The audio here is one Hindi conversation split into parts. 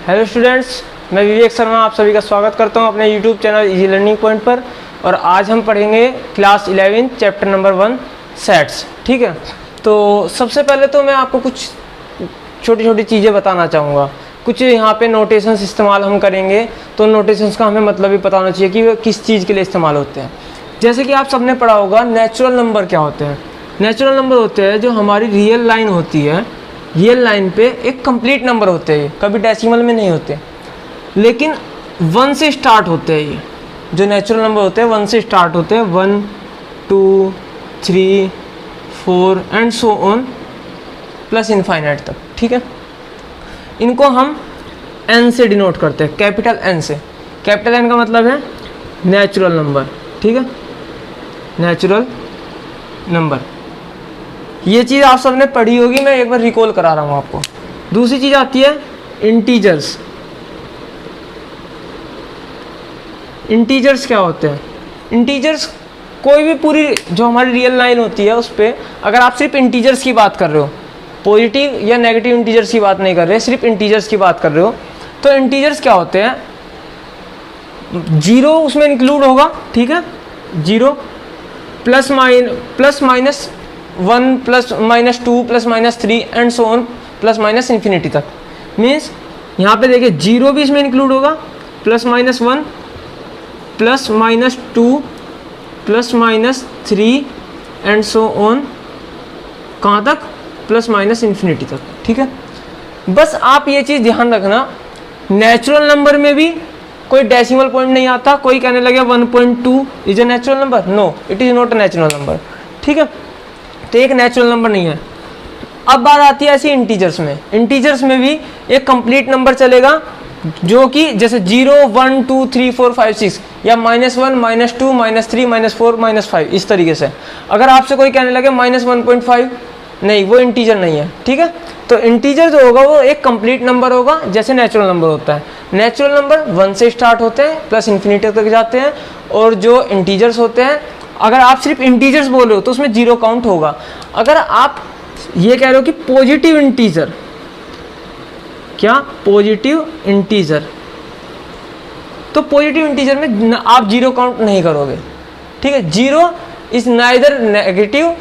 हेलो स्टूडेंट्स, मैं विवेक शर्मा आप सभी का स्वागत करता हूं अपने YouTube channel easy learning point पर। और आज हम पढ़ेंगे क्लास 11 चैप्टर नंबर 1 सेट्स। ठीक है, तो सबसे पहले तो मैं आपको कुछ छोटी छोटी चीज़ें बताना चाहूँगा। कुछ यहाँ पे नोटेशंस इस्तेमाल हम करेंगे, तो नोटेशंस का हमें मतलब भी पता होना चाहिए कि वे किस चीज़ के लिए इस्तेमाल होते हैं। जैसे कि आप सबने पढ़ा होगा नेचुरल नंबर क्या होते हैं। नेचुरल नंबर होते हैं जो हमारी रियल लाइन होती है, रियल लाइन पे एक कंप्लीट नंबर होते हैं, कभी डेसिमल में नहीं होते, लेकिन 1 से स्टार्ट होते हैं। ये जो नेचुरल नंबर होते हैं 1 से स्टार्ट होते हैं, 1 2 3 4 and so on plus infinite तक। ठीक है, इनको हम n से डिनोट करते हैं, कैपिटल N से। कैपिटल N का मतलब है नेचुरल नंबर। ठीक है, नेचुरल नंबर, ये चीज़ आप सबने पढ़ी होगी, मैं एक बार रिकॉल करा रहा हूँ आपको। दूसरी चीज़ आती है इंटीजर्स। इंटीजर्स क्या होते हैं? इंटीजर्स कोई भी पूरी जो हमारी रियल लाइन होती है उस पर अगर आप सिर्फ इंटीजर्स की बात कर रहे हो, पॉजिटिव या नेगेटिव इंटीजर्स की बात नहीं कर रहे, सिर्फ इंटीजर्स की बात कर रहे हो, तो इंटीजर्स क्या होते हैं? 0 उसमें इंक्लूड होगा। ठीक है, 0 plus minus 1 plus minus 2 plus minus 3 and so on plus minus infinity तक। मीन्स यहाँ पे देखिए 0 भी इसमें इंक्लूड होगा, plus minus 1 plus minus 2 plus minus 3 and so on, कहाँ तक? प्लस माइनस इन्फिनिटी तक। ठीक है, बस आप ये चीज़ ध्यान रखना, नेचुरल नंबर में भी कोई डेसिमल पॉइंट नहीं आता। कोई कहने लगे 1.2 is a natural number, no it is not a natural number. ठीक है, तो एक नेचुरल नंबर नहीं है। अब बात आती है ऐसी इंटीजर्स में। इंटीजर्स में भी एक कंप्लीट नंबर चलेगा जो कि जैसे 0 1 2 3 4 5 6 या -1 -2 -3 -4 -5 इस तरीके से। अगर आपसे कोई कहने लगे -1.5, नहीं, वो इंटीजर नहीं है। ठीक है, तो इंटीजर जो होगा वो एक कंप्लीट नंबर होगा जैसे नेचुरल नंबर होता है। नेचुरल नंबर 1 से स्टार्ट होते हैं, प्लस इन्फिनिटी तक जाते हैं। और जो इंटीजर्स होते हैं, अगर आप सिर्फ इंटीजर्स बोल रहे हो तो उसमें 0 काउंट होगा। अगर आप ये कह रहे हो कि पॉजिटिव इंटीजर, क्या पॉजिटिव इंटीजर, तो पॉजिटिव इंटीजर में आप 0 काउंट नहीं करोगे। ठीक है, 0 इज नाइदर नेगेटिव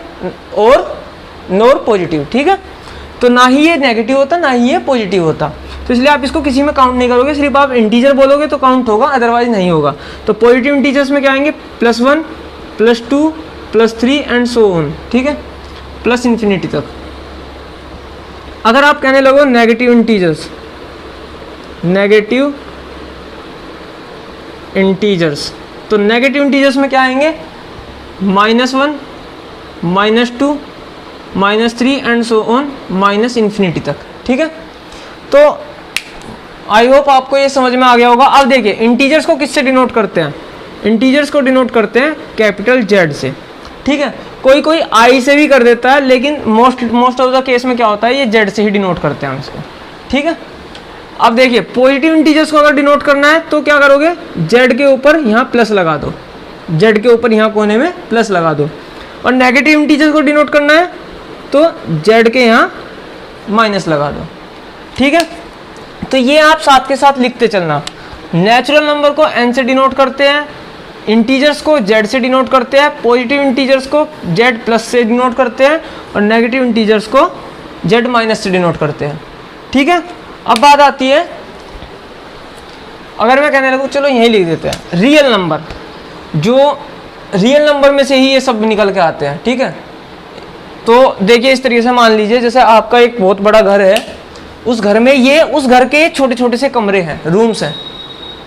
और नॉर पॉजिटिव। ठीक है, तो ना ही ये नेगेटिव होता ना ही ये पॉजिटिव होता, तो इसलिए आप इसको किसी में काउंट नहीं करोगे। सिर्फ आप इंटीजर बोलोगे तो काउंट होगा, अदरवाइज नहीं होगा। तो पॉजिटिव इंटीजर्स में क्या आएंगे? +1 +2 +3 एंड सो ऑन। ठीक है, प्लस इन्फिनिटी तक। अगर आप कहने लगो नेगेटिव इंटीजर्स, नेगेटिव इंटीजर्स, तो नेगेटिव इंटीजर्स में क्या आएंगे? -1 -2 -3 and so on minus infinity तक। ठीक है, तो आई होप आपको ये समझ में आ गया होगा। अब देखिए इंटीजर्स को किससे डिनोट करते हैं? इंटीजर्स को डिनोट करते हैं कैपिटल Z से। ठीक है, कोई कोई I से भी कर देता है, लेकिन मोस्ट ऑफ द केस में क्या होता है, ये Z से ही डिनोट करते हैं इसको। ठीक है, अब देखिए पॉजिटिव इंटीजर्स को अगर डिनोट करना है तो क्या करोगे? Z के ऊपर यहाँ प्लस लगा दो, Z के ऊपर यहाँ कोने में प्लस लगा दो। और नेगेटिव इंटीजर्स को डिनोट करना है तो Z के यहाँ माइनस लगा दो। ठीक है, तो ये आप साथ के साथ लिखते चलना। नेचुरल नंबर को n से डिनोट करते हैं, इंटीजर्स को Z से डिनोट करते हैं, पॉजिटिव इंटीजर्स को Z प्लस से डिनोट करते हैं, और नेगेटिव इंटीजर्स को Z माइनस से डिनोट करते हैं। ठीक है, अब बात आती है, अगर मैं कहने लगूँ, चलो यही लिख देते हैं रियल नंबर। जो रियल नंबर में से ही ये सब निकल के आते हैं। ठीक है, तो देखिए इस तरीके से मान लीजिए जैसे आपका एक बहुत बड़ा घर है, उस घर में ये उस घर के छोटे छोटे से कमरे हैं, रूम्स हैं,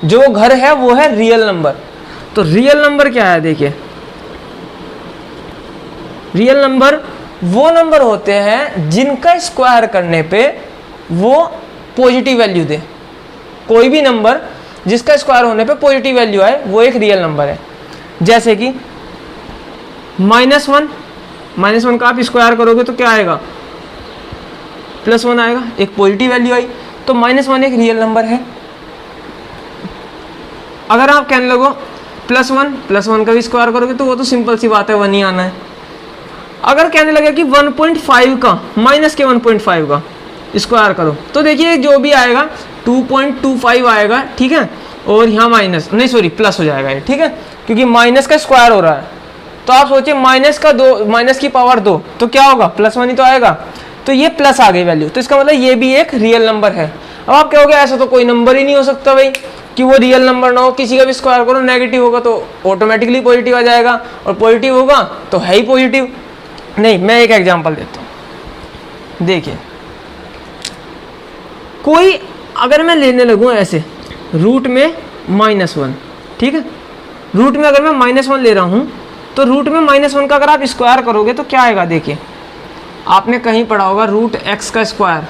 जो घर है वो है रियल नंबर। तो रियल नंबर क्या है? देखिए रियल नंबर वो नंबर होते हैं जिनका स्क्वायर करने पे वो पॉजिटिव वैल्यू दे। कोई भी नंबर जिसका स्क्वायर होने पे पॉजिटिव वैल्यू आए वो एक रियल नंबर है। जैसे कि -1 का आप स्क्वायर करोगे तो क्या आएगा? +1 आएगा, एक पॉजिटिव वैल्यू आई, तो -1 एक रियल नंबर है। अगर आप कहने लगो +1 का भी स्क्वायर करोगे तो वो तो सिंपल सी बात है, 1 ही आना है। अगर कहने लगे कि 1.5 का -1.5 का स्क्वायर करो, तो देखिए जो भी आएगा 2.25 आएगा, ठीक है, और यहाँ माइनस नहीं सॉरी प्लस हो जाएगा ये, ठीक है, क्योंकि माइनस का स्क्वायर हो रहा है। तो आप सोचिए माइनस की पावर 2 तो क्या होगा, +1 ही तो आएगा। तो ये प्लस आ गई वैल्यू, तो इसका मतलब ये भी एक रियल नंबर है। अब आप कहोगे ऐसा तो कोई नंबर ही नहीं हो सकता भाई कि वो रियल नंबर ना हो, किसी का भी स्क्वायर करो नेगेटिव होगा तो ऑटोमेटिकली पॉजिटिव आ जाएगा, और पॉजिटिव होगा तो है ही पॉजिटिव। नहीं, मैं एक एग्जांपल देता हूँ। देखिए, कोई अगर मैं लेने लगूँ ऐसे रूट में -1, ठीक है, रूट में अगर मैं -1 ले रहा हूँ तो रूट में -1 का अगर आप स्क्वायर करोगे तो क्या आएगा। देखिए, आपने कहीं पढ़ा होगा रूट x का स्क्वायर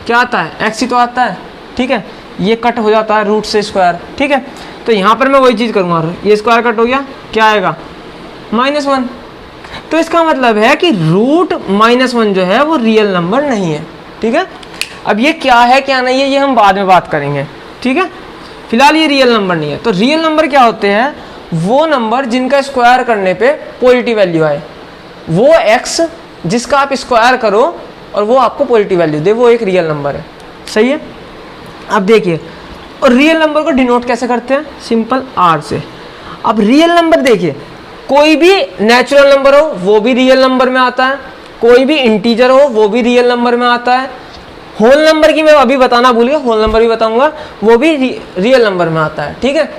क्या आता है, x ही तो आता है, ठीक है, ये कट हो जाता है रूट से स्क्वायर, ठीक है। तो यहाँ पर मैं वही चीज़ करूँगा, ये स्क्वायर कट हो गया, क्या आएगा -1। तो इसका मतलब है कि रूट -1 जो है वो रियल नंबर नहीं है, ठीक है। अब ये क्या है क्या नहीं है ये हम बाद में बात करेंगे, ठीक है, फिलहाल ये रियल नंबर नहीं है। तो रियल नंबर क्या होते हैं, वो नंबर जिनका स्क्वायर करने पे पॉजिटिव वैल्यू आए, वो x जिसका आप स्क्वायर करो और वो आपको पॉजिटिव वैल्यू दे, वो एक रियल नंबर है, सही है। अब देखिए, और रियल नंबर को डिनोट कैसे करते हैं, सिंपल r से। अब रियल नंबर देखिए, कोई भी नेचुरल नंबर हो वो भी रियल नंबर में आता है, कोई भी इंटीजर हो वो भी रियल नंबर में आता है, होल नंबर की मैं अभी बताना भूल गया, होल नंबर भी बताऊंगा, वो भी रियल नंबर में आता है, ठीक है।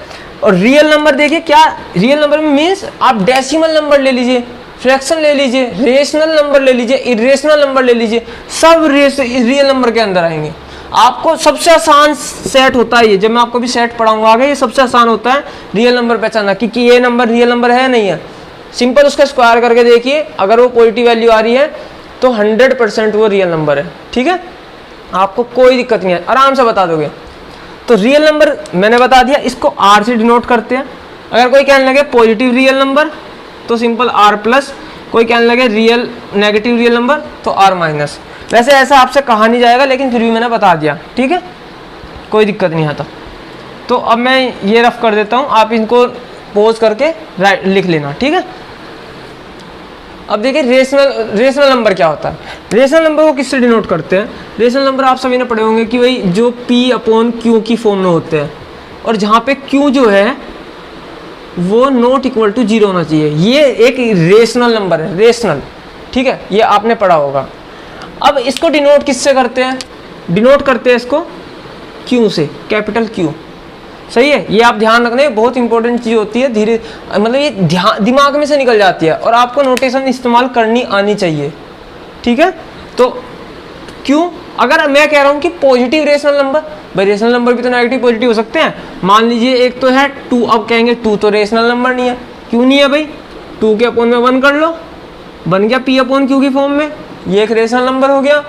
और रियल नंबर देखिए क्या, रियल नंबर में मीन्स आप डेसिमल नंबर ले लीजिए, फ्रैक्शन ले लीजिए, रेशनल नंबर ले लीजिए, इरेशनल नंबर ले लीजिए, सब रियल नंबर के अंदर आएंगे। आपको सबसे आसान सेट होता है ये, जब मैं आपको भी सेट पढ़ाऊंगा आगे, ये सबसे आसान होता है रियल नंबर पहचानना कि ये नंबर रियल नंबर है नहीं है। सिंपल उसका स्क्वायर करके देखिए, अगर वो पॉजिटिव वैल्यू आ रही है तो 100% वो रियल नंबर है, ठीक है, आपको कोई दिक्कत नहीं है, आराम से बता दोगे। तो रियल नंबर मैंने बता दिया, इसको r से डिनोट करते हैं। अगर कोई कहने लगे पॉजिटिव रियल नंबर तो सिंपल r+, कोई कहने लगे रियल नेगेटिव रियल नंबर तो r-। वैसे ऐसा आपसे कहा नहीं जाएगा, लेकिन फिर भी मैंने बता दिया, ठीक है, कोई दिक्कत नहीं आता। तो अब मैं ये रफ कर देता हूँ, आप इनको पोज करके लिख लेना, ठीक है। अब देखिए रेशनल नंबर क्या होता है। रेशनल नंबर को किससे डिनोट करते हैं, रेशनल नंबर आप सभी ने पढ़े होंगे कि भाई जो P/Q की फॉर्म में होते हैं, और जहाँ पे Q जो है वो नॉट इक्वल टू 0 होना चाहिए, ये एक रेशनल नंबर है, रेशनल, ठीक है, ये आपने पढ़ा होगा। अब इसको डिनोट किससे करते हैं, डिनोट करते हैं इसको Q से, कैपिटल Q, सही है। ये आप ध्यान रखना, बहुत इंपॉर्टेंट चीज़ होती है, धीरे मतलब ये दिमाग में से निकल जाती है और आपको नोटेशन इस्तेमाल करनी आनी चाहिए, ठीक है। तो क्यों, अगर मैं कह रहा हूँ कि पॉजिटिव रेशनल नंबर, भाई रेशनल नंबर भी तो नेगेटिव पॉजिटिव हो सकते हैं। मान लीजिए एक तो है 2, अब कहेंगे 2 तो रेशनल नंबर नहीं है, क्यों नहीं है भाई, 2 के अपॉन में 1 कर लो, बन गया P/Q की फॉर्म में, ये एक रेशनल नंबर हो गया,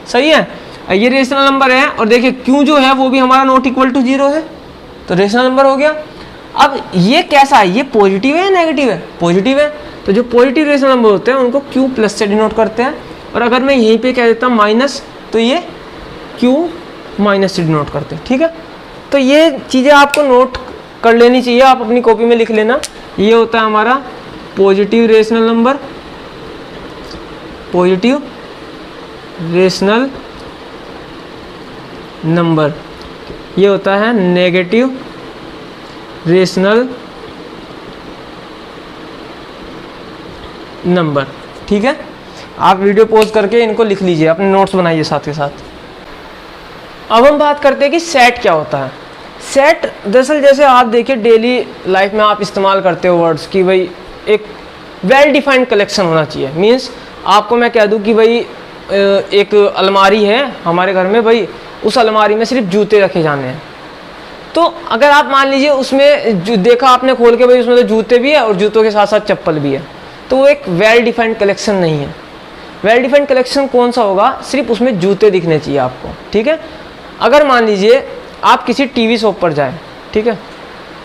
सही है, ये रेशनल नंबर है। और देखिए Q जो है वो भी हमारा नॉट इक्वल टू 0 है, तो रेशनल नंबर हो गया। अब ये कैसा है, ये पॉजिटिव है या नेगेटिव है, पॉजिटिव है, तो जो पॉजिटिव रेशनल नंबर होते हैं उनको Q+ से डिनोट करते हैं। और अगर मैं यहीं पे कह देता हूँ माइनस, तो ये Q- से डिनोट करते हैं, ठीक है। तो ये चीज़ें आपको नोट कर लेनी चाहिए, आप अपनी कॉपी में लिख लेना। ये होता है हमारा positive rational number, positive rational number, ये होता है नेगेटिव रेशनल नंबर, ठीक है। आप वीडियो पॉज करके इनको लिख लीजिए, अपने नोट्स बनाइए साथ के साथ। अब हम बात करते हैं कि सेट क्या होता है। सेट दरअसल जैसे आप देखिए डेली लाइफ में आप इस्तेमाल करते हो वर्ड्स कि भाई एक वेल डिफाइंड कलेक्शन होना चाहिए। मीन्स आपको मैं कह दूं कि भाई एक अलमारी है हमारे घर में, भाई उस अलमारी में सिर्फ जूते रखे जाने हैं। तो अगर आप मान लीजिए उसमें जो देखा आपने खोल के, भाई उसमें तो जूते भी है और जूतों के साथ साथ चप्पल भी है, तो वो एक वेल डिफाइंड कलेक्शन नहीं है। वेल डिफाइंड कलेक्शन कौन सा होगा, सिर्फ उसमें जूते दिखने चाहिए आपको, ठीक है। अगर मान लीजिए आप किसी टीवी शॉप पर जाएं, ठीक है,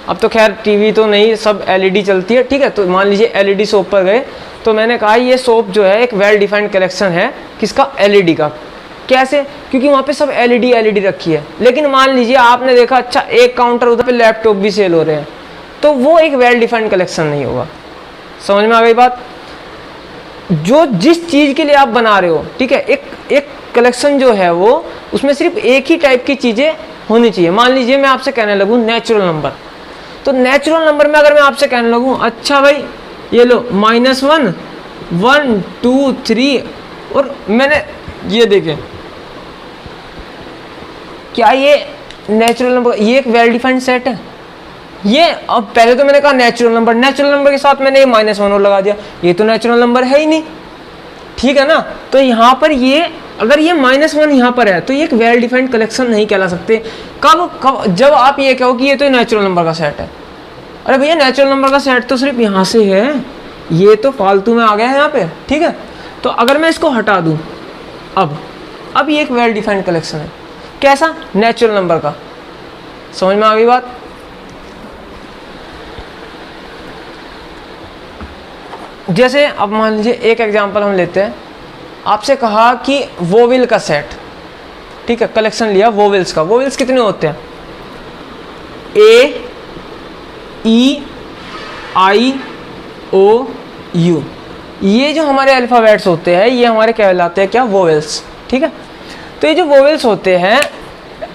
अब तो खैर टीवी तो नहीं, सब एलईडी चलती है, ठीक है। तो मान लीजिए एलईडी शॉप पर गए, तो मैंने कहा ये शॉप जो है एक वेल डिफाइंड कलेक्शन है, किसका, एलईडी का। कैसे, क्योंकि वहाँ पे सब एलईडी रखी है। लेकिन मान लीजिए आपने देखा अच्छा एक काउंटर उधर पे लैपटॉप भी सेल हो रहे हैं, तो वो एक वेल डिफाइंड कलेक्शन नहीं होगा। समझ में आ गई बात। जो जिस चीज़ के लिए आप बना रहे हो, ठीक है, एक कलेक्शन जो है वो उसमें सिर्फ एक ही टाइप की चीज़ें होनी चाहिए। मान लीजिए मैं आपसे कहने लगूँ नेचुरल नंबर, तो नेचुरल नंबर में अगर मैं आपसे कहने लगूँ अच्छा भाई ये लो -1 1 2 3, और मैंने ये देखें क्या ये नेचुरल नंबर, ये एक वेल डिफाइंड सेट है ये। अब पहले तो मैंने कहा नेचुरल नंबर के साथ मैंने ये -1 और लगा दिया, ये तो नेचुरल नंबर है ही नहीं, ठीक है ना। तो यहाँ पर ये अगर ये -1 यहाँ पर है तो ये एक वेल डिफाइंड कलेक्शन नहीं कहला सकते। कब जब आप ये कहो कि ये तो नेचुरल नंबर का सेट है। अरे भैया नेचुरल नंबर का सेट तो सिर्फ यहाँ से है, ये तो फालतू में आ गया है यहाँ पे, ठीक है। तो अगर मैं इसको हटा दूँ अब ये एक वेल डिफाइंड कलेक्शन है। कैसा? नेचुरल नंबर का। समझ में आ गई बात? जैसे अब मान लीजिए एक एग्जांपल हम लेते हैं, आपसे कहा कि वोवेल का सेट, ठीक है, कलेक्शन लिया वोवेल्स का। वोवेल्स कितने होते हैं? ए ई आई ओ यू, ये जो हमारे अल्फ़ाबेट्स होते हैं ये हमारे कहलाते हैं क्या? वोवेल्स, ठीक है। तो ये जो वोवेल्स होते हैं,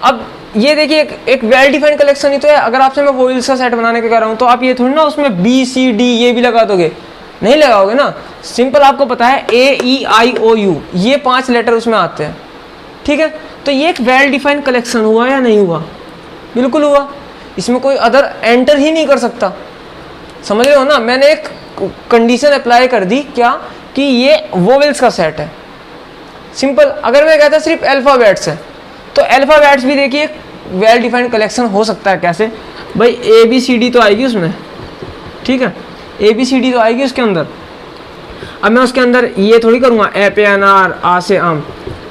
अब ये देखिए एक वेल डिफाइंड कलेक्शन ही तो है। अगर आपसे मैं वोवेल्स का सेट बनाने का कह रहा हूँ तो आप ये थोड़ी ना उसमें बी सी डी ये भी लगा दोगे, नहीं लगाओगे ना। सिंपल आपको पता है ए ई आई ओ यू, ये 5 लेटर उसमें आते हैं, ठीक है। तो ये एक वेल डिफाइंड कलेक्शन हुआ या नहीं हुआ? बिल्कुल हुआ, इसमें कोई अदर एंटर ही नहीं कर सकता। समझ रहे हो ना? मैंने एक कंडीशन अप्लाई कर दी, क्या कि ये वोवेल्स का सेट है। सिंपल। अगर मैं कहता सिर्फ अल्फ़ाबेट्स है तो अल्फ़ाबेट्स भी देखिए वेल डिफाइंड कलेक्शन हो सकता है। कैसे भाई? ए बी सी डी तो आएगी उसमें, ठीक है, ए बी सी डी तो आएगी उसके अंदर। अब मैं उसके अंदर ये थोड़ी करूँगा ए पे अनार, आ से आम,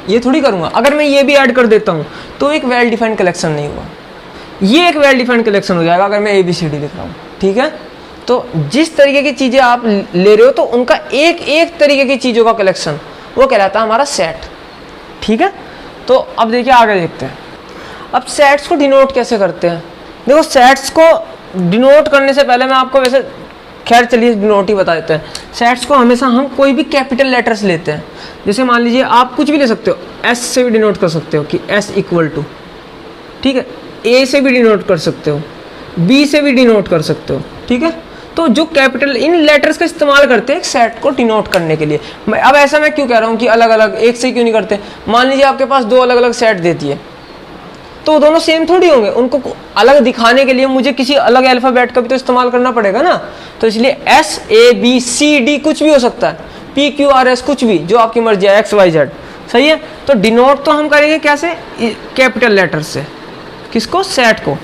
ये थोड़ी करूँगा। अगर मैं ये भी ऐड कर देता हूँ तो एक वेल डिफाइंड कलेक्शन नहीं हुआ, ये एक वेल डिफाइंड कलेक्शन हो जाएगा अगर मैं ए बी सी डी लिख रहा हूँ, ठीक है। तो जिस तरीके की चीज़ें आप ले रहे हो तो उनका एक एक तरीके की चीज़ों का कलेक्शन वो कहलाता है हमारा सेट, ठीक है। तो अब देखिए आगे देखते हैं। अब सेट्स को डिनोट कैसे करते हैं? देखो सेट्स को डिनोट करने से पहले मैं आपको वैसे खैर चलिए डिनोट ही बता देते हैं। सेट्स को हमेशा हम कोई भी कैपिटल लेटर्स लेते हैं। जैसे मान लीजिए आप कुछ भी ले सकते हो, एस से भी डिनोट कर सकते हो कि एस इक्वल टू, ठीक है, ए से भी डिनोट कर सकते हो, बी से भी डिनोट कर सकते हो, ठीक है। तो जो कैपिटल इन लेटर्स का इस्तेमाल करते हैं एक सेट को डिनोट करने के लिए। अब ऐसा मैं क्यों कह रहा हूँ कि अलग अलग एक से क्यों नहीं करते? मान लीजिए आपके पास 2 अलग अलग सेट देती है तो दोनों सेम थोड़ी होंगे, उनको अलग दिखाने के लिए मुझे किसी अलग अल्फ़ाबेट का भी तो इस्तेमाल करना पड़ेगा ना। तो इसलिए S A B C D कुछ भी हो सकता है, पी क्यू आर एस कुछ भी, जो आपकी मर्जी है, एक्स वाई जेड, सही है। तो डिनोट तो हम करेंगे कैसे? कैपिटल लेटर से। किसको? सेट को,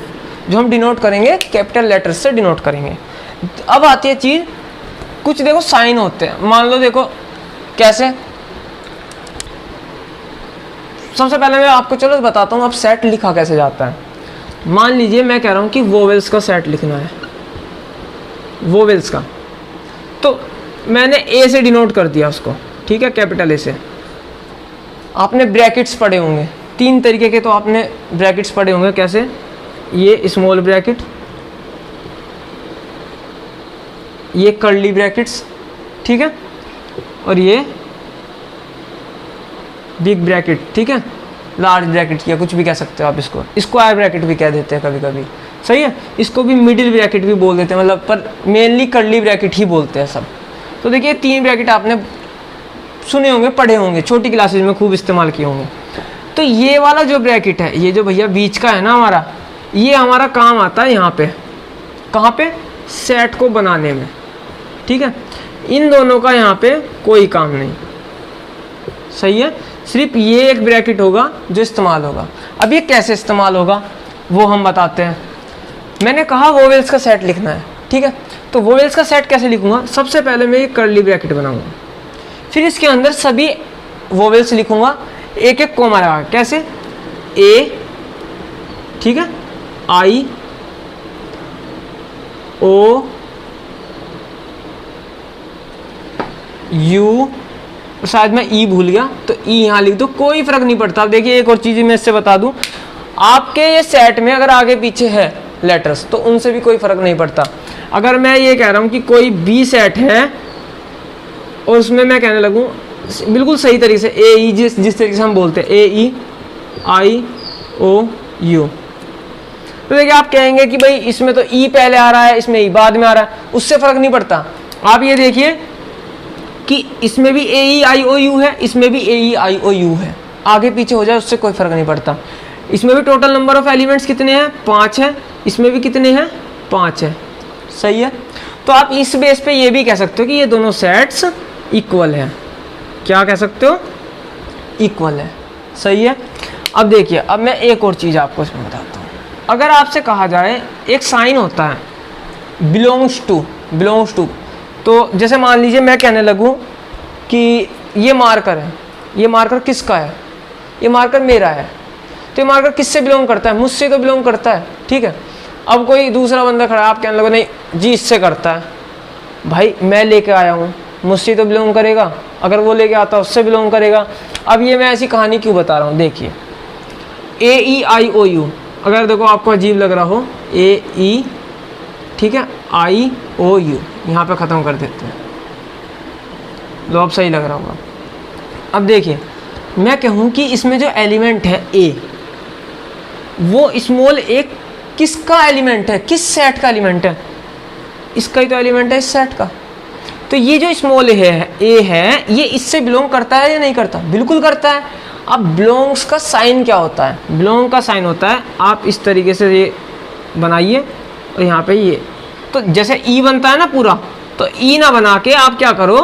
जो हम डिनोट करेंगे कैपिटल लेटर से डिनोट करेंगे। अब आती है चीज़, कुछ देखो साइन होते हैं। मान लो देखो कैसे, सबसे पहले मैं आपको चलो बताता हूँ अब सेट लिखा कैसे जाता है। मान लीजिए मैं कह रहा हूँ कि वोवेल्स का सेट लिखना है, वोवेल्स का, तो मैंने ए से डिनोट कर दिया उसको, ठीक है, कैपिटल ए से। आपने ब्रैकेट्स पढ़े होंगे 3 तरीके के, तो आपने ब्रैकेट्स पढ़े होंगे कैसे? ये स्मॉल ब्रैकेट, ये कर्ली ब्रैकेट्स, ठीक है, और ये बिग ब्रैकेट, ठीक है, लार्ज ब्रैकेट या कुछ भी कह सकते हो आप इसको। स्क्वायर ब्रैकेट भी कह देते हैं कभी कभी, सही है। इसको भी मिडिल ब्रैकेट भी बोल देते हैं, मतलब पर मेनली कर्ली ब्रैकेट ही बोलते हैं सब। तो देखिए 3 ब्रैकेट आपने सुने होंगे, पढ़े होंगे, छोटी क्लासेज में खूब इस्तेमाल किए होंगे। तो ये वाला जो ब्रैकेट है, ये जो भैया बीच का है ना हमारा, ये हमारा काम आता है यहाँ पे, कहाँ पे? सेट को बनाने में, ठीक है। इन दोनों का यहाँ पे कोई काम नहीं, सही है। सिर्फ ये एक ब्रैकेट होगा जो इस्तेमाल होगा। अब ये कैसे इस्तेमाल होगा वो हम बताते हैं। मैंने कहा वोवेल्स का सेट लिखना है, ठीक है। तो वोवेल्स का सेट कैसे लिखूंगा? सबसे पहले मैं ये कर्ली ब्रैकेट बनाऊंगा, फिर इसके अंदर सभी वोवेल्स लिखूंगा एक एक कोमा लगा। कैसे? ए, ठीक है, आई ओ यू, शायद मैं ई भूल गया तो ई यहाँ लिख दो, कोई फर्क नहीं पड़ता। अब देखिए एक और चीज़ मैं इससे बता दूं, आपके ये सेट में अगर आगे पीछे है लेटर्स तो उनसे भी कोई फर्क नहीं पड़ता। अगर मैं ये कह रहा हूँ कि कोई बी सेट है और उसमें मैं कहने लगूँ बिल्कुल सही तरीके से ए ई, जिस तरीके से हम बोलते हैं ए ई आई ओ यू। तो देखिए आप कहेंगे कि भाई इसमें तो ई पहले आ रहा है, इसमें ई बाद में आ रहा है, उससे फर्क नहीं पड़ता। आप ये देखिए कि इसमें भी ए ई आई ओ यू है, इसमें भी ए ई आई ओ यू है, आगे पीछे हो जाए उससे कोई फर्क नहीं पड़ता। इसमें भी टोटल नंबर ऑफ एलिमेंट्स कितने हैं, 5 है, इसमें भी कितने हैं, 5 है, सही है। तो आप इस बेस पे ये भी कह सकते हो कि ये दोनों सेट्स इक्वल हैं। क्या कह सकते हो, इक्वल है, सही है। अब देखिए, अब मैं एक और चीज़ आपको इसमें बताता हूँ। अगर आपसे कहा जाए एक साइन होता है बिलोंग्स टू, तो जैसे मान लीजिए मैं कहने लगूँ कि ये मार्कर है, ये मार्कर किसका है, ये मार्कर मेरा है, तो ये मार्कर किससे बिलोंग करता है, मुझसे तो बिलोंग करता है, ठीक है। अब कोई दूसरा बंदा खड़ा है, आप कहने लगो नहीं जी इससे करता है, भाई मैं लेके आया हूँ, मुझसे तो बिलोंग करेगा, अगर वो लेके आता उससे बिलोंग करेगा। अब ये मैं ऐसी कहानी क्यों बता रहा हूँ, देखिए ए ई आई ओ यू, अगर देखो आपको अजीब लग रहा हो, ए ई ठीक है आई ओ यू, यहाँ पे ख़त्म कर देते हैं, लो अब सही लग रहा होगा। अब देखिए मैं कहूँ कि इसमें जो एलिमेंट है ए, वो स्मॉल ए किसका एलिमेंट है, किस सेट का एलिमेंट है, इसका ही तो एलिमेंट है, इस सेट का। तो ये जो स्मॉल ए है ये इससे बिलोंग करता है या नहीं करता, बिल्कुल करता है। अब बिलोंग्स का साइन क्या होता है, बिलोंग का साइन होता है, आप इस तरीके से ये बनाइए और यहाँ पे ये, तो जैसे ई बनता है ना पूरा, तो ई ना बना के आप क्या करो,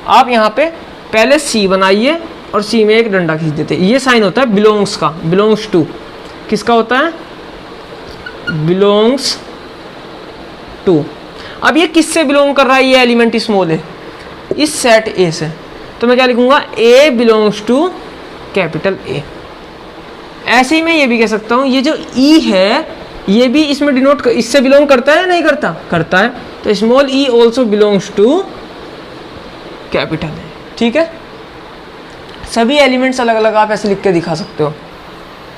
आप यहाँ पे पहले सी बनाइए और सी में एक डंडा खींच देते, ये साइन होता है बिलोंग्स का, बिलोंग्स टू किसका होता है, बिलोंग्स टू। अब ये किससे बिलोंग कर रहा है, ये एलिमेंट स्मॉल है इस सेट ए से, तो मैं क्या लिखूंगा, ए बिलोंग्स टू कैपिटल ए। ऐसे ही मैं ये भी कह सकता हूँ ये जो ई है ये भी इसमें डिनोट इससे बिलोंग करता है या नहीं करता, करता है, तो small e also belongs to capital A, ठीक है। सभी एलिमेंट्स अलग अलग आप ऐसे लिख के दिखा सकते हो।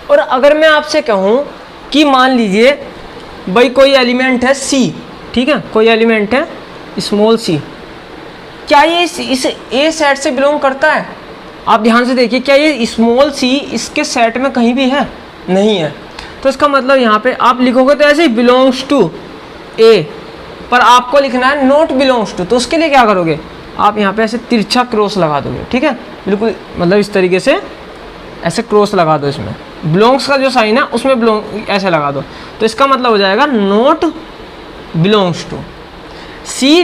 और अगर मैं आपसे कहूँ कि मान लीजिए भाई कोई एलिमेंट है सी, ठीक है, कोई एलिमेंट है स्मॉल सी, क्या ये इस ए सेट से बिलोंग करता है, आप ध्यान से देखिए, क्या ये स्मॉल सी इसके सेट में कहीं भी है, नहीं है। तो इसका मतलब यहाँ पे आप लिखोगे तो ऐसे बिलोंग्स टू ए, पर आपको लिखना है नॉट बिलोंग्स टू, तो उसके लिए क्या करोगे, आप यहाँ पे ऐसे तिरछा क्रॉस लगा दोगे, ठीक है, बिल्कुल मतलब इस तरीके से ऐसे क्रॉस लगा दो, इसमें बिलोंग्स का जो साइन है उसमें बिलोंग ऐसे लगा दो, तो इसका मतलब हो जाएगा not belongs to, C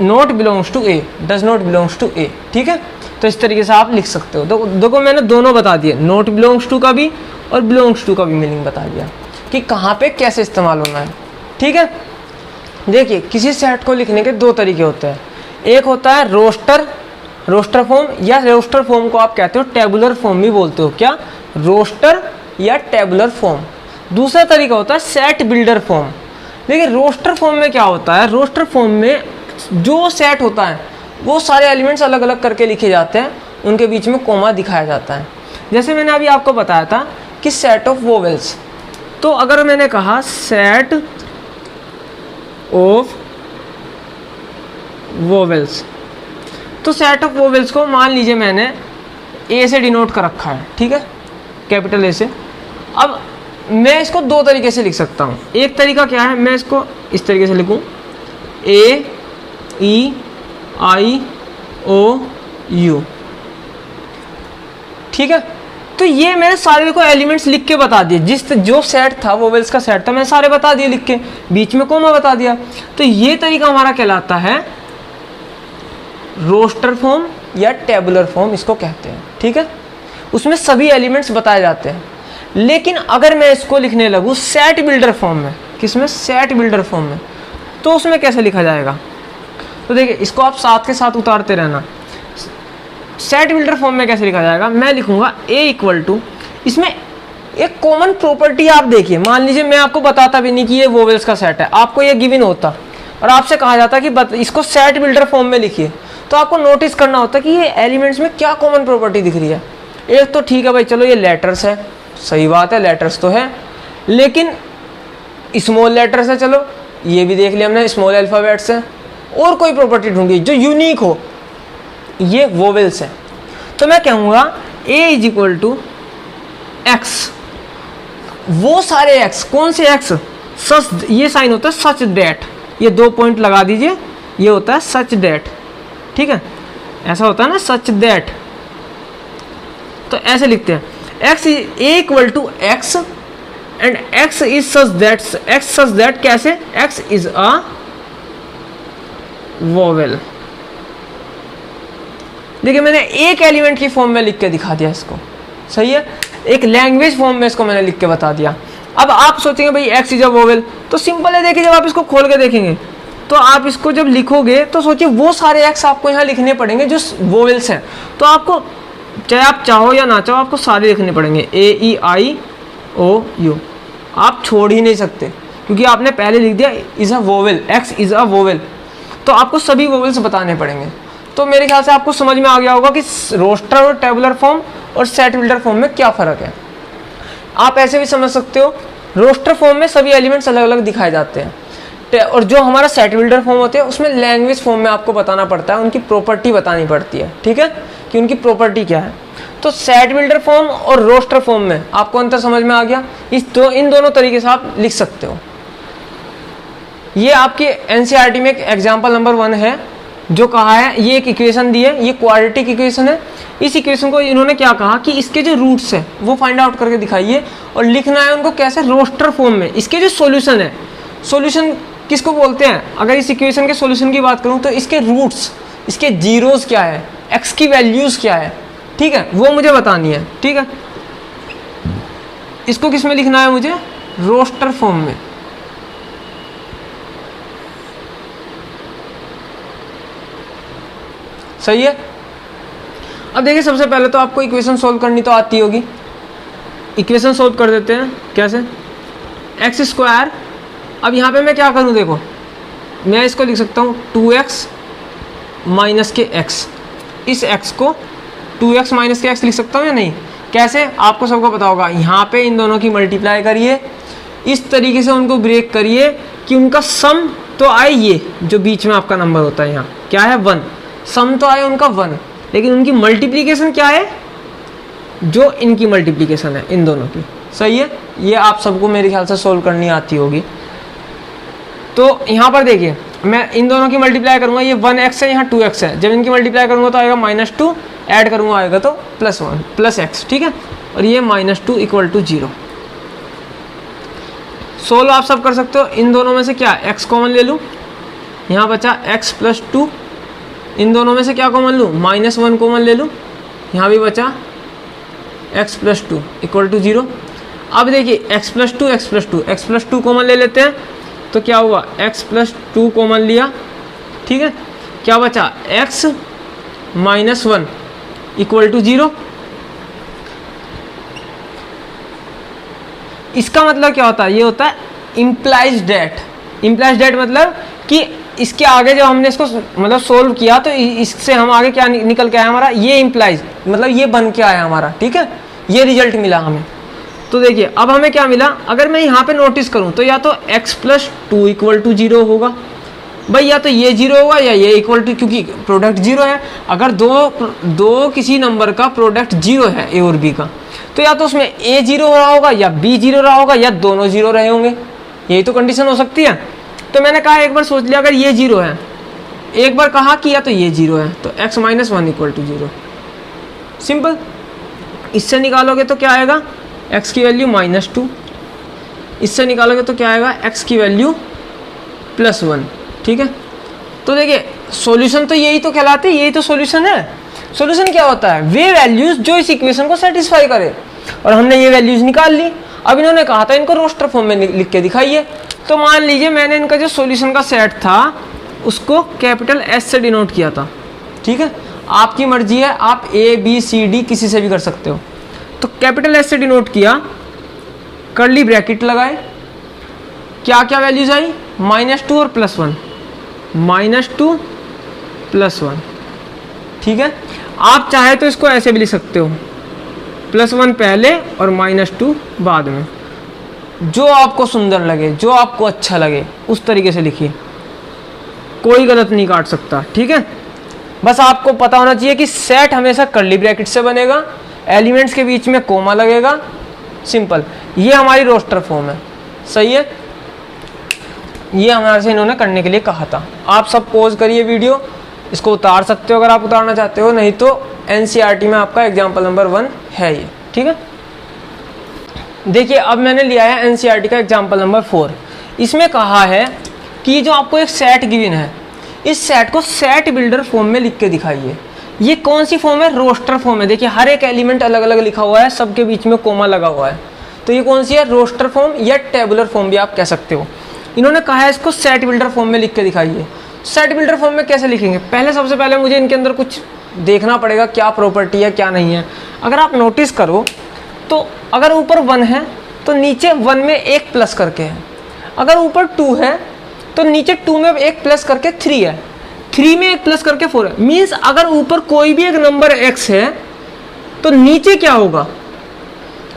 not belongs to A, does not belongs to A, ठीक है। तो इस तरीके से आप लिख सकते हो। देखो मैंने दोनों बता दिए, नॉट बिलोंग्स टू का भी और बिलोंग्स टू का भी मीनिंग बता दिया कि कहाँ पे कैसे इस्तेमाल होना है, ठीक है। देखिए किसी सेट को लिखने के दो तरीके होते हैं, एक होता है रोस्टर फॉर्म, या रोस्टर फॉर्म को आप कहते हो टेबुलर फॉर्म भी बोलते हो, क्या, रोस्टर या टेबुलर फॉर्म। दूसरा तरीका होता है सेट बिल्डर फॉर्म। देखिए रोस्टर फॉर्म में क्या होता है, रोस्टर फॉर्म में जो सेट होता है वो सारे एलिमेंट्स अलग अलग करके लिखे जाते हैं, उनके बीच में कोमा दिखाया जाता है। जैसे मैंने अभी आपको बताया था कि सेट ऑफ वोवेल्स, तो अगर मैंने कहा सेट ऑफ वोवेल्स, तो सेट ऑफ वोवेल्स को मान लीजिए मैंने ए से डिनोट कर रखा है, ठीक है, कैपिटल ए से। अब मैं इसको दो तरीके से लिख सकता हूँ। एक तरीका क्या है, मैं इसको इस तरीके से लिखूँ, ए ई आई ओ यू, ठीक है। तो ये मैंने सारे को एलिमेंट्स लिख के बता दिए, जो सेट था वोवेल्स का सेट था मैंने सारे बता दिए लिख के, बीच में कोमा बता दिया। तो ये तरीका हमारा कहलाता है रोस्टर फॉर्म या टेबुलर फॉर्म इसको कहते हैं, ठीक है। उसमें सभी एलिमेंट्स बताए जाते हैं। लेकिन अगर मैं इसको लिखने लगूँ सेट बिल्डर फॉर्म में, किसमें, सेट बिल्डर फॉर्म में, तो उसमें कैसे लिखा जाएगा, तो देखिए इसको आप साथ के साथ उतारते रहना। सेट बिल्डर फॉर्म में कैसे लिखा जाएगा, मैं लिखूंगा ए इक्वल टू, इसमें एक कॉमन प्रॉपर्टी आप देखिए, मान लीजिए मैं आपको बताता भी नहीं कि ये वोवेल्स का सेट है, आपको ये गिवन होता और आपसे कहा जाता कि इसको सेट बिल्डर फॉर्म में लिखिए, तो आपको नोटिस करना होता कि ये एलिमेंट्स में क्या कॉमन प्रॉपर्टी दिख रही है। एक तो ठीक है भाई, चलो ये लेटर्स है, सही बात है, लेटर्स तो है, लेकिन स्मॉल लेटर्स है, चलो ये भी देख लिया हमने, स्मॉल अल्फ़ाबेट्स है। और कोई प्रॉपर्टी ढूंढी जो यूनिक हो, ये वोवेल्स है। तो मैं कहूँगा a is equal to x, वो सारे x, कौन से x, सच, ये साइन होता है सच दैट, ये 2 पॉइंट लगा दीजिए, ये होता है सच दैट, ठीक है, ऐसा होता है ना सच दैट, तो ऐसे लिखते हैं x is a equal to x and x is such that कैसे, x इज अ वोवेल। देखिए मैंने एक एलिमेंट की फॉर्म में लिख के दिखा दिया इसको, सही है, एक लैंग्वेज फॉर्म में इसको मैंने लिख के बता दिया। अब आप सोचेंगे भाई x इज अ वोवेल, तो सिंपल है, देखिए जब आप इसको खोल के देखेंगे तो आप इसको जब लिखोगे तो सोचिए वो सारे x आपको यहाँ लिखने पड़ेंगे जो वोवेल्स हैं, तो आपको चाहे आप चाहो या ना चाहो आपको सारे लिखने पड़ेंगे, A-E-I-O-U, आप छोड़ ही नहीं सकते क्योंकि आपने पहले लिख दिया is a vowel, x is a vowel, तो आपको सभी वोवेल्स बताने पड़ेंगे। तो मेरे ख्याल से आपको समझ में आ गया होगा कि रोस्टर और टेबुलर फॉर्म और सेट बिल्डर फॉर्म में क्या फ़र्क है। आप ऐसे भी समझ सकते हो, रोस्टर फॉर्म में सभी एलिमेंट्स अलग अलग दिखाए जाते हैं, और जो हमारा सेट बिल्डर फॉर्म होते हैं उसमें लैंग्वेज फॉर्म में आपको बताना पड़ता है, उनकी प्रॉपर्टी बतानी पड़ती है, ठीक है, कि उनकी प्रॉपर्टी क्या है। तो सेट बिल्डर फॉर्म और रोस्टर फॉर्म में आपको अंतर समझ में आ गया, इन दोनों तरीके से आप लिख सकते हो। ये आपके एनसीईआरटी में एक एग्जाम्पल नंबर 1 है जो कहा है, ये एक इक्वेशन दी है, ये क्वाड्रेटिक इक्वेशन है। इस इक्वेशन को इन्होंने क्या कहा कि इसके जो रूट्स है वो फाइंड आउट करके दिखाइए, और लिखना है उनको कैसे, रोस्टर फॉर्म में। इसके जो सॉल्यूशन है, सॉल्यूशन किसको बोलते हैं, अगर इस इक्वेशन के सॉल्यूशन की बात करूं तो इसके रूट्स, इसके जीरोस क्या है, x की वैल्यूज क्या है, ठीक है, वो मुझे बतानी है, ठीक है। इसको किस में लिखना है मुझे, रोस्टर फॉर्म में। सही है। अब देखिए सबसे पहले तो आपको इक्वेशन सोल्व करनी तो आती होगी, इक्वेशन सोल्व कर देते हैं कैसे, एक्स स्क्वायर। अब यहाँ पे मैं क्या करूँ, देखो मैं इसको लिख सकता हूँ 2x माइनस के x, इस x को 2x माइनस के x लिख सकता हूँ या नहीं, कैसे, आपको सबको पता होगा, यहाँ पे इन दोनों की मल्टीप्लाई करिए, इस तरीके से उनको ब्रेक करिए कि उनका सम तो आए, ये जो बीच में आपका नंबर होता है यहाँ क्या है 1, सम तो आए उनका 1, लेकिन उनकी मल्टीप्लिकेशन क्या है, जो इनकी मल्टीप्लिकेशन है इन दोनों की, सही है। ये आप सबको मेरे ख्याल से सोल्व करनी आती होगी। तो यहाँ पर देखिए मैं इन दोनों की मल्टीप्लाई करूँगा, ये 1x है, यहाँ 2x है, जब इनकी मल्टीप्लाई करूँगा तो आएगा -2, ऐड करूँगा आएगा तो +1 प्लस x, ठीक है, और ये -2 इक्वल टू 0। सोल्व आप सब कर सकते हो, इन दोनों में से क्या x कॉमन ले लूँ, यहाँ बचा x + 2, इन दोनों में से क्या कॉमन लूँ, -1 कॉमन ले लूँ, यहाँ भी बचा x + 2 इक्वल टू 0। अब देखिए x + 2 कॉमन ले लेते हैं, तो क्या हुआ, x + 2 कॉमन लिया, ठीक है, क्या बचा x - 1 इक्वल टू 0। इसका मतलब क्या होता है, ये होता है इम्प्लाइज डेट। इम्प्लाइज डेट मतलब कि इसके आगे जब हमने इसको मतलब सोल्व किया तो इससे हम आगे क्या निकल के आया हमारा, ये इम्प्लाइज मतलब ये बन के आया हमारा, ठीक है, ये रिजल्ट मिला हमें। तो देखिए अब हमें क्या मिला, अगर मैं यहाँ पे नोटिस करूँ तो या तो x + 2 इक्वल टू 0 होगा भाई, या तो ये 0 होगा या ये इक्वल टू, क्योंकि प्रोडक्ट 0 है। अगर दो किसी नंबर का प्रोडक्ट 0 है a और b का, तो या तो उसमें a 0 रहा होगा या b 0 रहा होगा या दोनों 0 रहे होंगे, यही तो कंडीशन हो सकती है। तो मैंने कहा एक बार सोच लिया अगर ये 0 है, एक बार कहा कि या तो ये 0 है, तो x - 1 इक्वल टू 0, सिंपल। इससे निकालोगे तो क्या आएगा, x की वैल्यू -2, इससे निकालोगे तो क्या आएगा, x की वैल्यू +1, ठीक है। तो देखिए सॉल्यूशन तो यही तो कहलाते हैं, यही तो सॉल्यूशन है। सॉल्यूशन क्या होता है, वे वैल्यूज जो इस इक्वेशन को सेटिस्फाई करे, और हमने ये वैल्यूज निकाल ली। अब इन्होंने कहा था इनको रोस्टर फॉर्म में लिख के दिखाइए, तो मान लीजिए मैंने इनका जो सॉल्यूशन का सेट था उसको कैपिटल S से डिनोट किया था, ठीक है, आपकी मर्जी है, आप A B C D किसी से भी कर सकते हो। तो कैपिटल S से डिनोट किया, कर्ली ब्रैकेट लगाए, क्या क्या वैल्यूज आई, -2 और +1, -2 +1, ठीक है। आप चाहे तो इसको ऐसे भी लिख सकते हो, +1 पहले और -2 बाद में, जो आपको सुंदर लगे, जो आपको अच्छा लगे उस तरीके से लिखिए, कोई गलत नहीं काट सकता, ठीक है। बस आपको पता होना चाहिए कि सेट हमेशा कर्ली ब्रैकेट से बनेगा, एलिमेंट्स के बीच में कोमा लगेगा, सिंपल। ये हमारी रोस्टर फॉर्म है, सही है। ये हमारे से इन्होंने करने के लिए कहा था। आप सब पॉज करिए वीडियो, इसको उतार सकते हो अगर आप उतारना चाहते हो, नहीं तो एनसीईआरटी में आपका एग्जाम्पल नंबर 1 है ये, ठीक है। देखिए अब मैंने लिया है एनसीईआरटी का एग्जाम्पल नंबर 4। इसमें कहा है कि जो आपको एक सेट गिवन है, इस सेट को सेट बिल्डर फॉर्म में लिख के दिखाइए। ये कौन सी फॉर्म है? रोस्टर फॉर्म है। देखिए हर एक एलिमेंट अलग अलग लिखा हुआ है, सबके बीच में कोमा लगा हुआ है, तो ये कौन सी है? रोस्टर फॉर्म या टेबुलर फॉर्म भी आप कह सकते हो। इन्होंने कहा है इसको सेट बिल्डर फॉर्म में लिख के दिखाइए। सेट बिल्डर फॉर्म में कैसे लिखेंगे? पहले सबसे पहले मुझे इनके अंदर कुछ देखना पड़ेगा, क्या प्रॉपर्टी है क्या नहीं है। अगर आप नोटिस करो तो अगर ऊपर 1 है तो नीचे 1 में एक प्लस करके है, अगर ऊपर 2 है तो नीचे 2 में एक प्लस करके 3 है, 3 में एक प्लस करके 4 है। मीन्स अगर ऊपर कोई भी एक नंबर x है तो नीचे क्या होगा?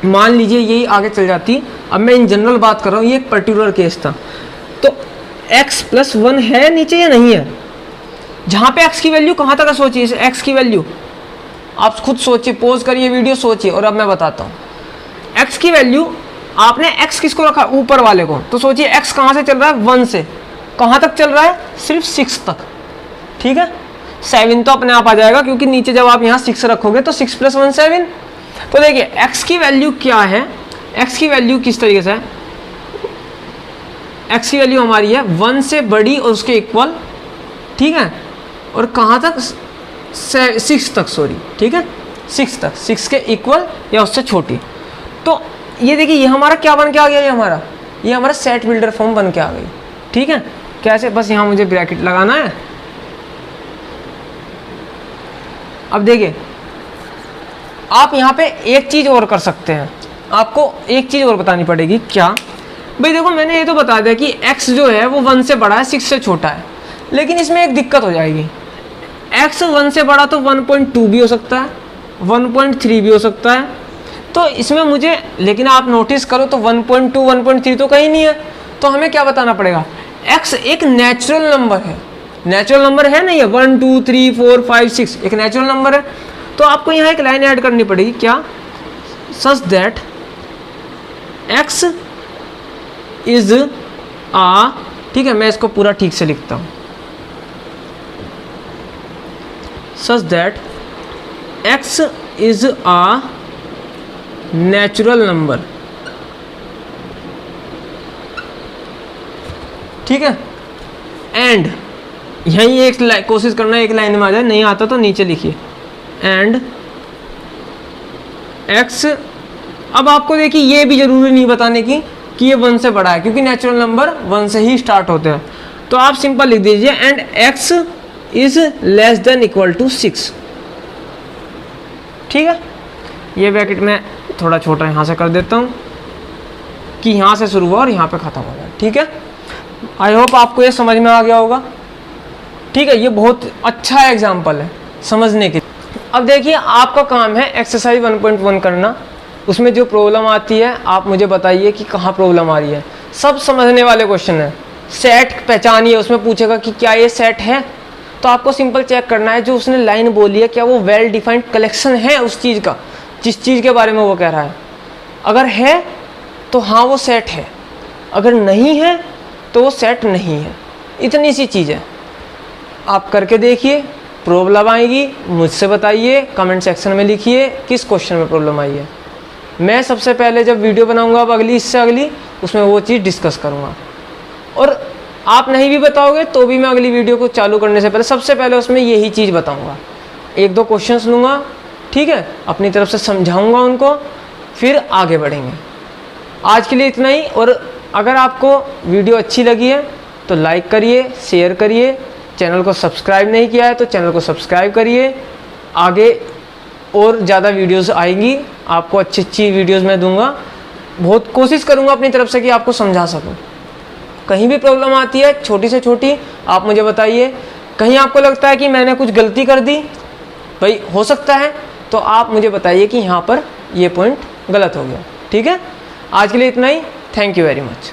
मान लीजिए यही आगे चल जाती, अब मैं इन जनरल बात कर रहा हूँ, ये एक पर्टिकुलर केस था, तो x + 1 है नीचे या नहीं है? जहाँ पे x की वैल्यू कहाँ तक है सोचिए, इस x की वैल्यू आप खुद सोचिए, पॉज करिए वीडियो, सोचिए और अब मैं बताता हूँ। x की वैल्यू आपने x किसको रखा? ऊपर वाले को। तो सोचिए x कहाँ से चल रहा है? 1 से कहाँ तक चल रहा है? सिर्फ 6 तक, ठीक है। 7 तो अपने आप आ जाएगा क्योंकि नीचे जब आप यहाँ 6 रखोगे तो 6 + 1 7। तो देखिए x की वैल्यू क्या है, x की वैल्यू किस तरीके से है? x की वैल्यू हमारी है 1 से बड़ी और उसके इक्वल, ठीक है, और कहाँ तक? 6 तक, सॉरी, ठीक है, 6 तक, 6 के इक्वल या उससे छोटी। तो ये देखिए ये हमारा क्या बन के आ गया? ये हमारा सेट बिल्डर फॉर्म बन के आ गई, ठीक है। कैसे? बस यहाँ मुझे ब्रैकेट लगाना है। अब देखिए आप यहाँ पे एक चीज़ और कर सकते हैं, आपको एक चीज़ और बतानी पड़ेगी। क्या भाई? देखो मैंने ये तो बता दिया कि x जो है वो 1 से बड़ा है, 6 से छोटा है, लेकिन इसमें एक दिक्कत हो जाएगी। x 1 से बड़ा तो 1.2 भी हो सकता है, 1.3 भी हो सकता है, तो इसमें मुझे, लेकिन आप नोटिस करो तो 1.2 1.3 तो कहीं नहीं है, तो हमें क्या बताना पड़ेगा? x एक नेचुरल नंबर है, नेचुरल नंबर है नहीं है, 1 2 3 4 5 6 एक नेचुरल नंबर है। तो आपको यहाँ एक लाइन ऐड करनी पड़ेगी, क्या? Such that x is a, ठीक है, मैं इसको पूरा ठीक से लिखता हूँ, such that x is a natural number, ठीक है। एंड यहीं एक कोशिश करना एक लाइन में आ जाए, नहीं आता तो नीचे लिखिए, एंड x, अब आपको देखिए ये भी जरूरी नहीं बताने की कि ये 1 से बड़ा है, क्योंकि नेचुरल नंबर 1 से ही स्टार्ट होते हैं, तो आप सिंपल लिख दीजिए and x is less than equal to 6, ठीक है। ये ब्रैकेट में थोड़ा छोटा यहाँ से कर देता हूँ कि यहाँ से शुरू हुआ और यहाँ पे ख़त्म हो गया, ठीक है। आई होप आपको ये समझ में आ गया होगा, ठीक है। ये बहुत अच्छा एग्जाम्पल है समझने के। अब देखिए आपका काम है एक्सरसाइज 1.1 करना, उसमें जो प्रॉब्लम आती है आप मुझे बताइए कि कहाँ प्रॉब्लम आ रही है। सब समझने वाले क्वेश्चन है। सेट पहचानिए, उसमें पूछेगा कि क्या ये सेट है, तो आपको सिंपल चेक करना है जो उसने लाइन बोली है क्या वो वेल डिफाइंड कलेक्शन है उस चीज़ का, जिस चीज़ के बारे में वो कह रहा है। अगर है तो हाँ वो सेट है, अगर नहीं है तो वो सेट नहीं है। इतनी सी चीज़ है, आप करके देखिए। प्रॉब्लम आएगी मुझसे बताइए, कमेंट सेक्शन में लिखिए किस क्वेश्चन में प्रॉब्लम आई है। मैं सबसे पहले जब वीडियो बनाऊंगा अब अगली इससे अगली, उसमें वो चीज़ डिस्कस करूंगा। और आप नहीं भी बताओगे तो भी मैं अगली वीडियो को चालू करने से पहले सबसे पहले उसमें यही चीज़ बताऊंगा। 1-2 क्वेश्चंस लूँगा, ठीक है, अपनी तरफ से समझाऊंगा उनको, फिर आगे बढ़ेंगे। आज के लिए इतना ही। और अगर आपको वीडियो अच्छी लगी है तो लाइक करिए, शेयर करिए, चैनल को सब्सक्राइब नहीं किया है तो चैनल को सब्सक्राइब करिए। आगे और ज़्यादा वीडियोस आएंगी, आपको अच्छी अच्छी वीडियोस मैं दूंगा। बहुत कोशिश करूंगा अपनी तरफ से कि आपको समझा सकूं। कहीं भी प्रॉब्लम आती है छोटी से छोटी आप मुझे बताइए। कहीं आपको लगता है कि मैंने कुछ गलती कर दी, भाई हो सकता है, तो आप मुझे बताइए कि यहाँ पर ये पॉइंट गलत हो गया, ठीक है। आज के लिए इतना ही। Thank you very much.